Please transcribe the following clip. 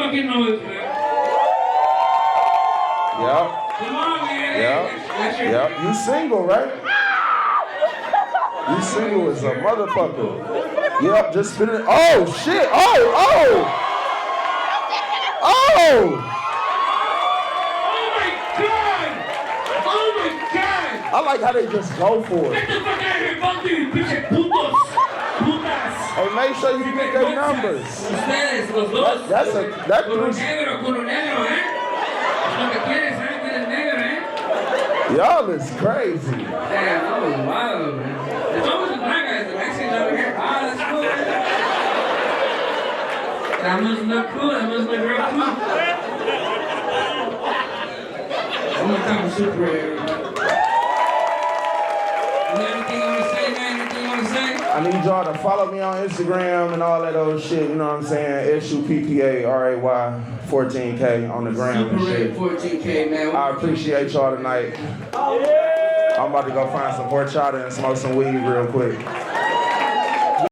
fucking noise, man. Yep. Come on, man. Yep. Yep. You single, right? You single as a motherfucker. Yep, just spit it. Oh, shit. Oh, oh. Oh. I like how they just go for it. Get the fuck out of here, fuck you, pinche putos. Putas. Hey, make sure you get their numbers. Ustedes, los dos. That's a, Culo negro, eh? Es lo que quieres, eh? Quieres negro, eh? Y'all is crazy. Damn, that was wild, man. It's always the black guys, the Mexicans over here. Ah, that's cool. That must look cool, that must look real cool. I'm gonna talk superhero. Anything you wanna say, man? Anything you wanna say? I need y'all to follow me on Instagram and all that old shit, you know what I'm saying? SUPPARAY 14K on the gram and shit. 14K, man. I appreciate y'all tonight. I'm about to go find some horchata and smoke some weed real quick.